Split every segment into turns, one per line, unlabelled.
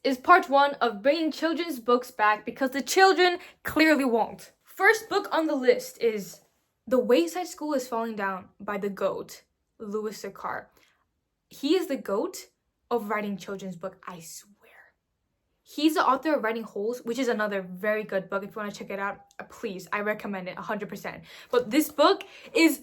is part 1 of bringing children's books back because the children clearly won't. First book on the list is The Wayside School is Falling Down by the GOAT, Louis C.K. He is the GOAT of writing children's book, I swear. He's the author of Writing Holes, which is another very good book. If you want to check it out, please, I recommend it 100%. But this book is,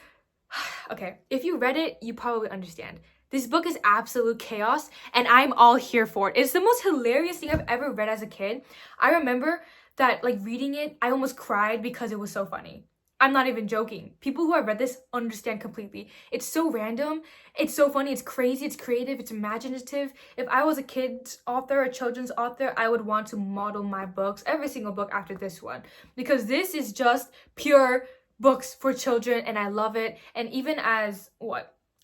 okay, if you read it, you probably understand. This book is absolute chaos, and I'm all here for it. It's the most hilarious thing I've ever read as a kid. I remember that, like, reading it, I almost cried because it was so funny. I'm not even joking. People who have read this understand completely. It's so random. It's so funny. It's crazy. It's creative. It's imaginative. If I was a kid's author, a children's author, I would want to model my books, every single book after this one. Because this is just pure books for children, and I love it. And even as,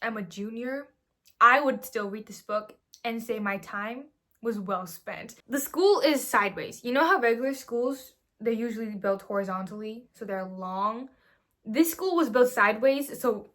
I'm a junior, I would still read this book and say my time was well spent. The school is sideways. You know how regular schools, they're usually built horizontally, so they're long. This school was built sideways, so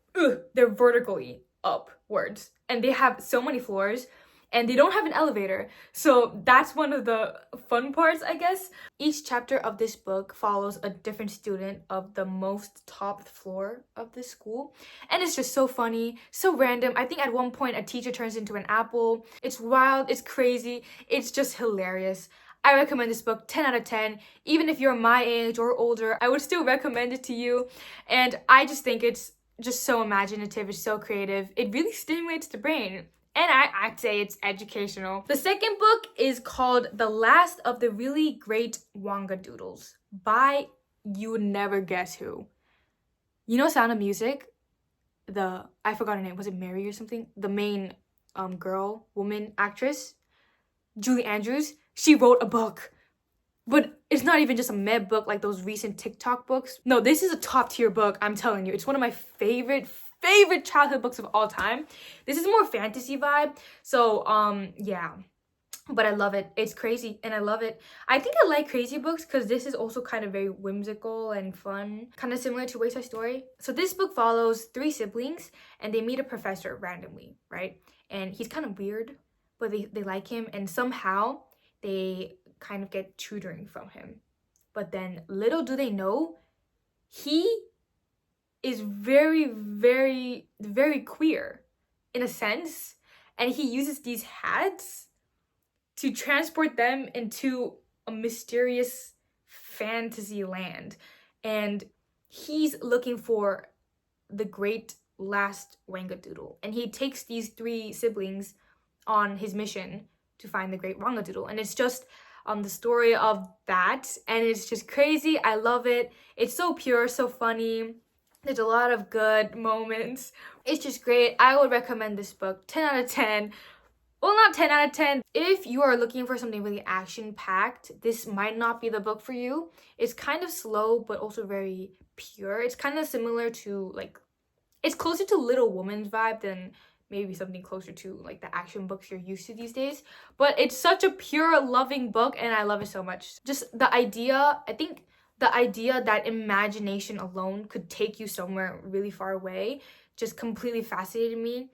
they're vertically upwards. And they have so many floors, and they don't have an elevator. So that's one of the fun parts, I guess. Each chapter of this book follows a different student of the most top floor of the school. And it's just so funny, so random. I think at one point a teacher turns into an apple. It's wild, it's crazy, it's just hilarious. I recommend this book 10 out of 10. Even if you're my age or older, I would still recommend it to you. And I just think it's just so imaginative, it's so creative. It really stimulates the brain. And I'd say it's educational. The second book is called The Last of the Really Great Whangadoodles by you would never guess who. You know Sound of Music? I forgot her name. Was it Mary or something? The main woman actress, Julie Andrews. She wrote a book, but it's not even just a meh book like those recent TikTok books. No, this is a top tier book, I'm telling you. It's one of my favorite childhood books of all time. This is more fantasy vibe, so yeah, but I love it. It's crazy and I love it. I think I like crazy books because this is also kind of very whimsical and fun, kind of similar to Wayside Story. So this book follows 3 siblings and they meet a professor randomly, right? And he's kind of weird, but they like him, and somehow they kind of get tutoring from him. But then little do they know, he is very, very, very queer in a sense. And he uses these hats to transport them into a mysterious fantasy land. And he's looking for the great last Whangadoodle. And he takes these 3 siblings on his mission to find the great Whangadoodle. And it's just the story of that, and it's just crazy. I love it. It's so pure, so funny. There's a lot of good moments. It's just great. I would recommend this book 10 out of 10. Well, not 10 out of 10. If you are looking for something really action-packed, this might not be the book for you. It's kind of slow, but also very pure. It's kind of similar to, like, it's closer to Little Woman's vibe than maybe something closer to like the action books you're used to these days. But it's such a pure, loving book, and I love it so much. Just the idea, I think the idea that imagination alone could take you somewhere really far away just completely fascinated me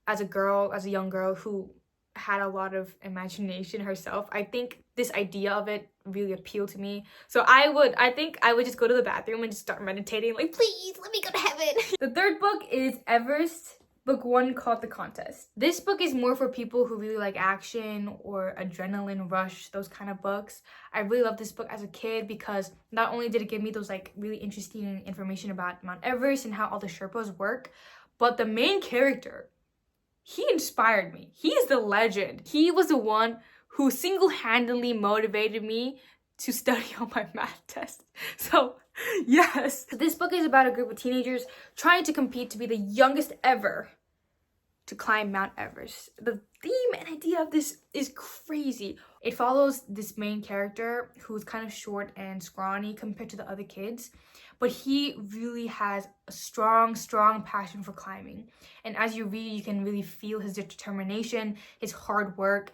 as a young girl who had a lot of imagination herself. I think this idea of it really appealed to me. So I think I would just go to the bathroom and just start meditating, like, please let me go to heaven. The third book is Everest, book 1, called The Contest. This book is more for people who really like action or adrenaline rush, those kind of books. I really loved this book as a kid because not only did it give me those like really interesting information about Mount Everest and how all the Sherpas work, but the main character, he inspired me. He's the legend. He was the one who single-handedly motivated me to study on my math test. So yes. This book is about a group of teenagers trying to compete to be the youngest ever to climb Mount Everest. The theme and idea of this is crazy. It follows this main character who's kind of short and scrawny compared to the other kids, but he really has a strong passion for climbing. And as you read, you can really feel his determination, his hard work,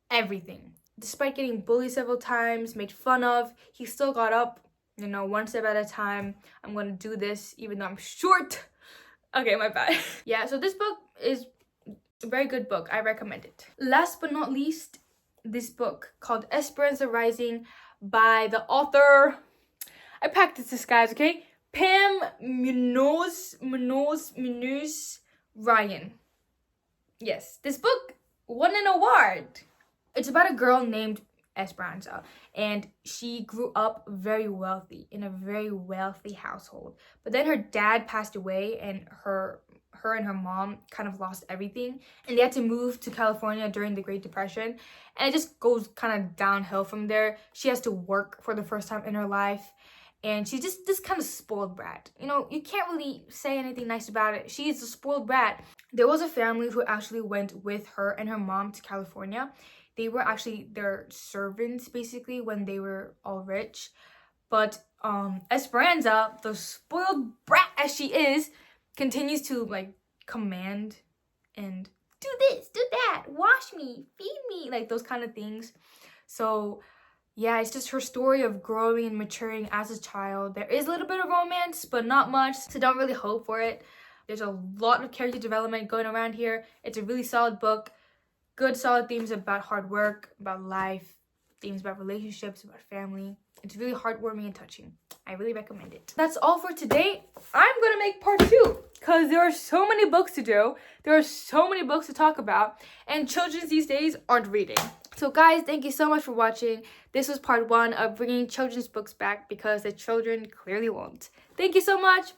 everything. Despite getting bullied several times, made fun of, he still got up, one step at a time. I'm gonna do this even though I'm short. Okay, my bad. Yeah, so this book is a very good book. I recommend it. Last but not least, this book called Esperanza Rising by the author. I practiced this, guys, okay? Pam Munoz Ryan. Yes, this book won an award. It's about a girl named Esperanza, and she grew up very wealthy in a very wealthy household. But then her dad passed away, and her and her mom kind of lost everything, and they had to move to California during the Great Depression, and it just goes kind of downhill from there. She has to work for the first time in her life, and she's just this kind of spoiled brat. You know, you can't really say anything nice about it. She is a spoiled brat. There was a family who actually went with her and her mom to California. They were actually their servants, basically, when they were all rich. But Esperanza, the spoiled brat as she is, continues to, like, command and do this, do that, wash me, feed me, like, those kind of things. So, yeah, it's just her story of growing and maturing as a child. There is a little bit of romance, but not much, so don't really hope for it. There's a lot of character development going around here. It's a really solid book. Good, solid themes about hard work, about life, themes about relationships, about family. It's really heartwarming and touching. I really recommend it. That's all for today. I'm gonna make part 2 because there are so many books to do. There are so many books to talk about, and children these days aren't reading. So guys, thank you so much for watching. This was part 1 of bringing children's books back because the children clearly won't. Thank you so much.